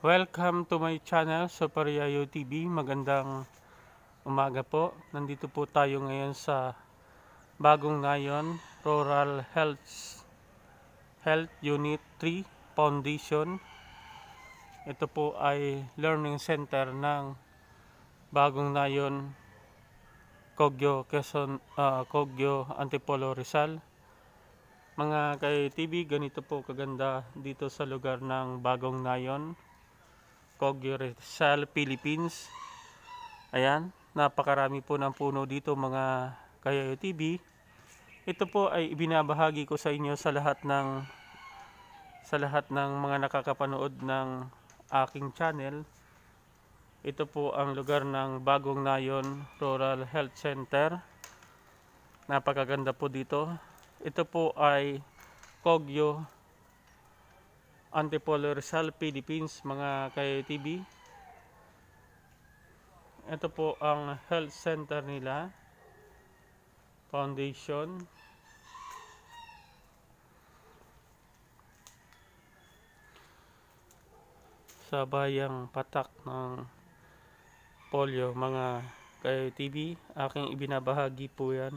Welcome to my channel, Super Yayo TV. Magandang umaga po. Nandito po tayo ngayon sa Bagong Nayon Rural Health Unit 3 Foundation. Ito po ay learning center ng Bagong Nayon, Kogyo, Kogyo, Antipolo, Rizal. Mga ka-TV, ganito po kaganda dito sa lugar ng Bagong Nayon, Kogyo, Rizal, Philippines. Ayan, napakarami po ng puno dito mga ka-TV. Ito po ay ibinabahagi ko sa inyo sa lahat ng mga nakakapanood ng aking channel. Ito po ang lugar ng Bagong Nayon Rural Health Center. Napakaganda po dito. Ito po ay Kogyo, Antipolo, Rizal, Philippines, mga ka-TV. Ito po ang health center nila, foundation. Sa bayang patak ng polio, mga ka-TV, aking ibinabahagi po yan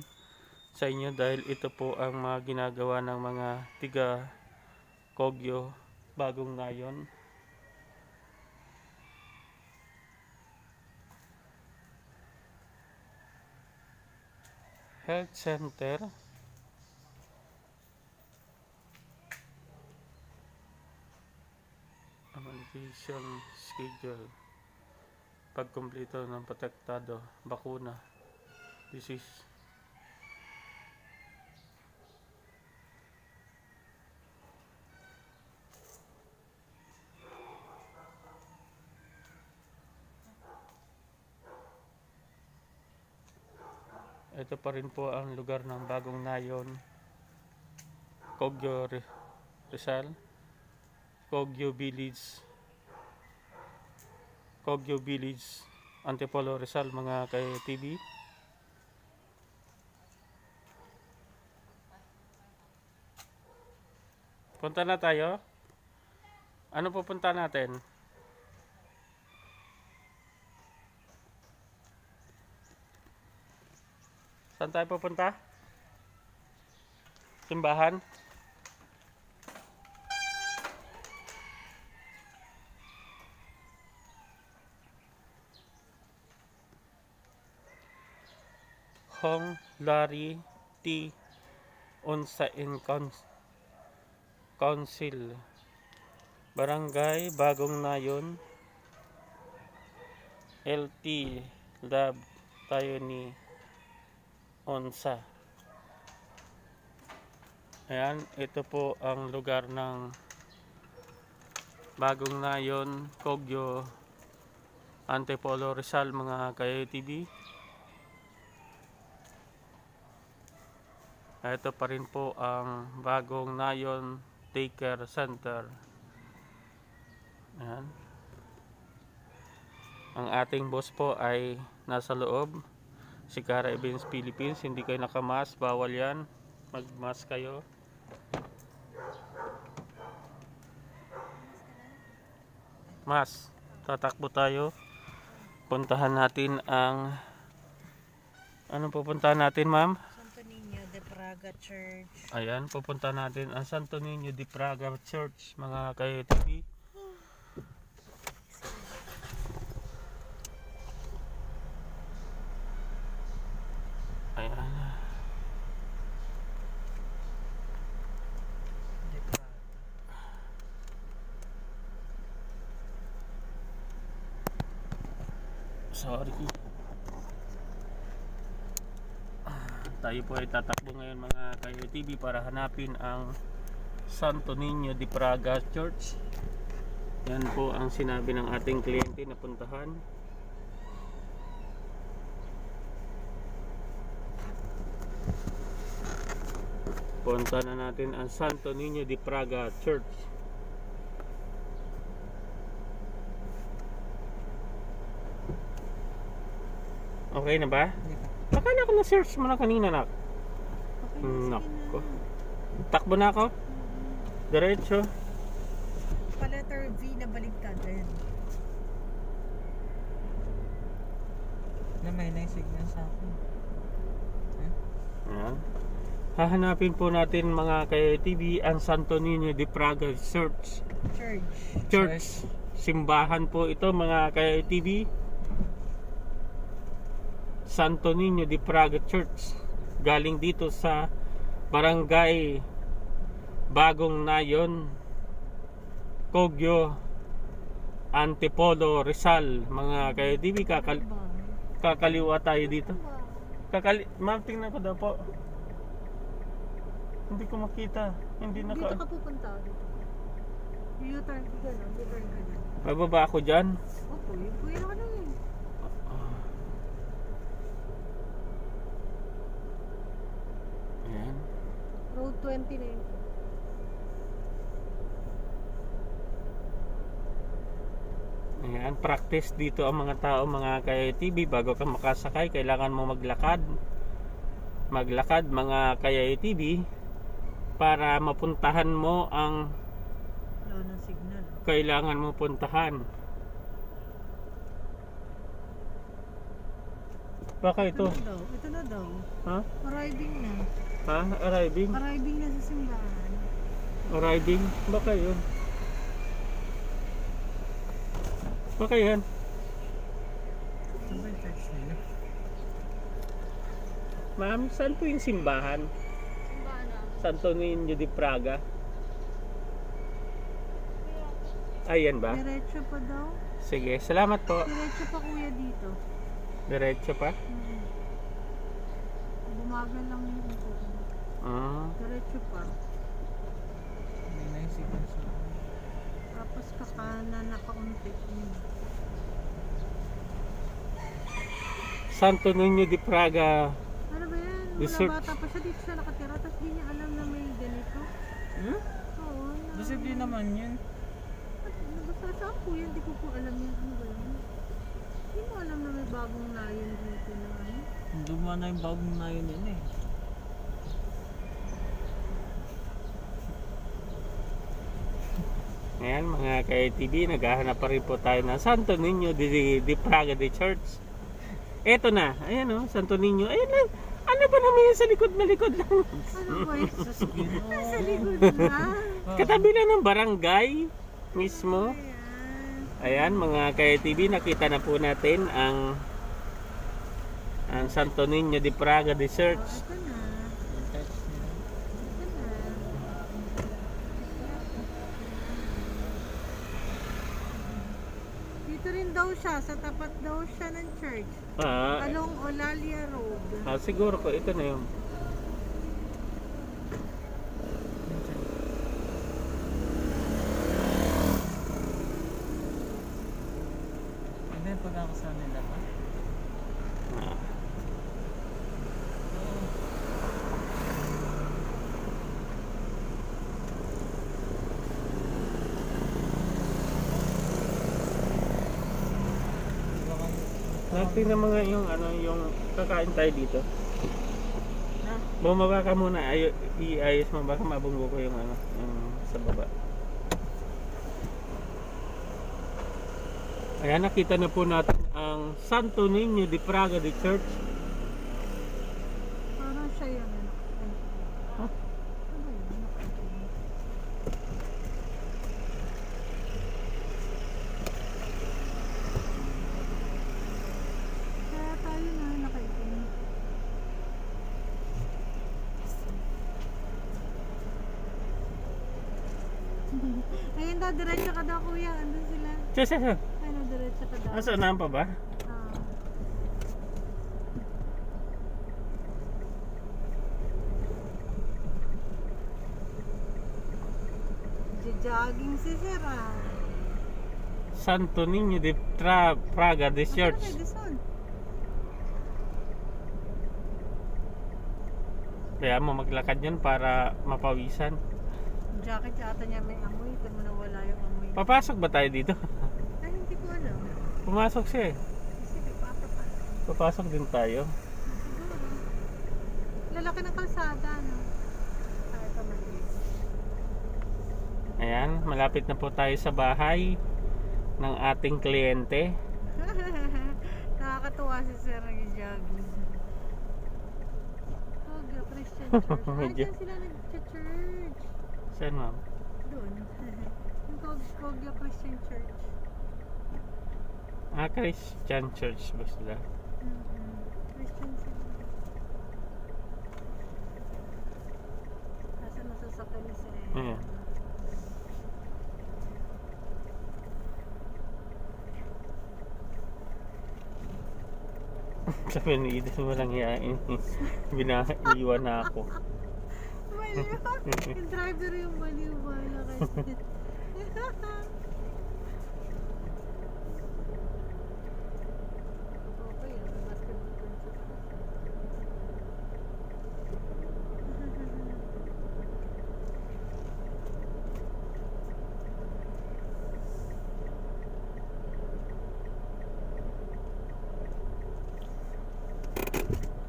sa inyo dahil ito po ang mga ginagawa ng mga tiga Kogyo, Bagong Nayon. Health Center. Immunization schedule. Pagkumpleto ng protektado, bakuna, disease. Ito pa rin po ang lugar ng Bagong Nayon, Kogyo, Rizal, Kogyo Village, Antipolo, Rizal, mga ka-TV. Punta na tayo. Ano pupunta natin? Saan tayo pupunta? Simbahan? Hong Larry T. Unsa in Council, Barangay Bagong Nayon, LT Lab tayo ni Onsa. Ayan, ito po ang lugar ng Bagong Nayon, Kogyo, Antipolo, Rizal, mga ka-TV. Ito pa rin po ang Bagong Nayon Daycare Center. Ayan. Ang ating boss po ay nasa loob, si Cara Events Philippines. Hindi kayo nakamask, bawal yan, magmask kayo. Mas tatakbo tayo, puntahan natin ang anong pupuntahan natin, ma'am? Santo Niño de Praga Church. Ayan, pupunta natin ang Santo Niño de Praga Church, mga ka-TV. Ayan. Sorry. Tayo po ay tatakbo ngayon, mga ka-TV, para hanapin ang Santo Niño de Praga Church. Yan po ang sinabi ng ating kliyente na puntahan. Punta na natin ang Santo Niño de Praga Church. Okay na ba? Akala ko na-search mo na kanina, nak. Okay, Nako. Takbo na ako. Diretso. naka-letter V na baligtad rin. Na may signal sa akin. Ayan. Hahanapin po natin mga ka-TV ang Santo Niño de Praga Church. Church. Simbahan po ito mga ka-TV. Santo Niño de Praga Church. Galing dito sa Barangay Bagong Nayon, Kogyo, Antipolo, Rizal. Mga ka-TV, kakaliwa tayo dito. Ma'am, tingnan ko daw po. Hindi ko makita. Hindi Dito ka pupunta dito. U-turn ka gano'n. U-turn ka dyan. Mababa ako dyan. Opo, yung kuya na ka na yun. Ayan. Road 20 na yun. Ayan, practice dito ang mga tao, mga ka-TV. Bago ka makasakay, kailangan mo maglakad mga ka-TV, para mapuntahan mo ang Wala ng signal. kailangan mo puntahan. Baka ito. Ito na daw. Ha? Arriving na. Ha? Arriving? Arriving na sa simbahan. Arriving? Baka yun. Baka yan. Saan ba yung church nila? Ma'am, saan po yung simbahan? Simbahan na. Santo Niño de Praga. Ayan ba? Diretso pa daw. Sige, salamat po. Diretso pa kuya dito. Diretso pa? Bumagal lang yung ito. Diretso pa. May signal sa akin. Tapos kakanan na kaunti. Santo Niño de Praga. Ano ba yan? Resort. Wala bata pa siya dito siya nakatira. Tapos di niya alam na may ganito. Oo. Posible naman yun. Basta saan po yan? Di ko po alam yan. Ano ba yan? Hindi mo alam na may bagong nayon dito na ano. Duma na yung bagong na yun eh. Ayan mga ka-TV, naghahanap pa rin po tayo ng Santo Niño de Praga de Church. Eto na, ayan o, Santo Niño. Ayan na, ano ba naman yan sa likod na likod lang? Ano ba yan? Nasa likod na. Katabi na ng barangay mismo. Ayan. Ayan mga ka-TV, nakita na po natin ang Santo Niño de Praga de Church. Ito na. Church nila. Ito na. Dito rin daw siya. Sa tapat daw siya ng church. Along Olalia Road. Siguro ko ito na yung Ano yung pagkakasama nila ba? natin na mga yung yung kakain tayo dito. Bumaba ka muna, iayos mo, baka mabunggo ko yung yung sa baba. Ayan, nakita na po natin ang Santo Niño de Praga de Church. Parang siya yun. Huh? Ano yun? Kaya tayo na nakaitin. Ayun daw, diretso ka daw kuya. Andun sila. Siya. Ano, diretso ka daw. Nasaan pa ba? Ah. Jogging si Sir ah. Santo Niño de Praga de Church. Kaya mo maglakad yan para mapawisan. Jacket yata niya may amoy. Ito mo nawala yung amoy. Papasok ba tayo dito? Ay, hindi ko alam. Pumasok siya eh. Sige, papapasok. Papasok din tayo. Siguro. Lalaki ng kalsada, no? Ay, ito maliit. Ayan, malapit na po tayo sa bahay ng ating kliyente. Nakakatuwa si Sir nag-jogging. Kogyo Christian Church. Ay, Medyo. dyan sila nag-church. Saan, ma'am? Doon. Yung Kogyo Christian Church. Christian Church ba sila? Christian sila. Nasa nasasakyan ni Sir. Ayan. Sabi ni Edith, walang yain. Binaiwan na ako. Yung driver yung baliw ba na kasi. Okay, basketball court.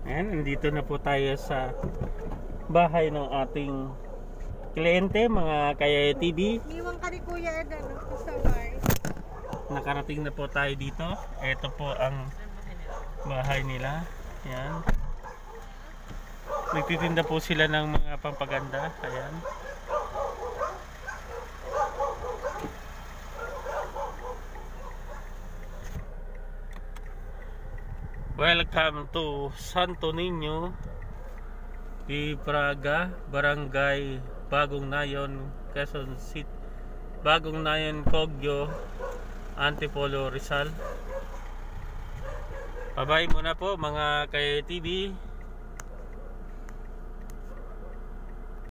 Ayan, nandito na po tayo sa bahay ng ating kliyente, mga Kayayo TV. Niwang ka ni Kuya Ed, ano, kasaway. Nakarating na po tayo dito. Ito po ang bahay nila. Ayan. Nagtitinda po sila ng mga pampaganda. Ayan. Welcome to Santo Niño di Praga, Barangay Bagong Nayon, Quezon City, Bagong Nayon, Kogyo, Antipolo, Rizal. Bye-bye muna po mga Kayayo TV.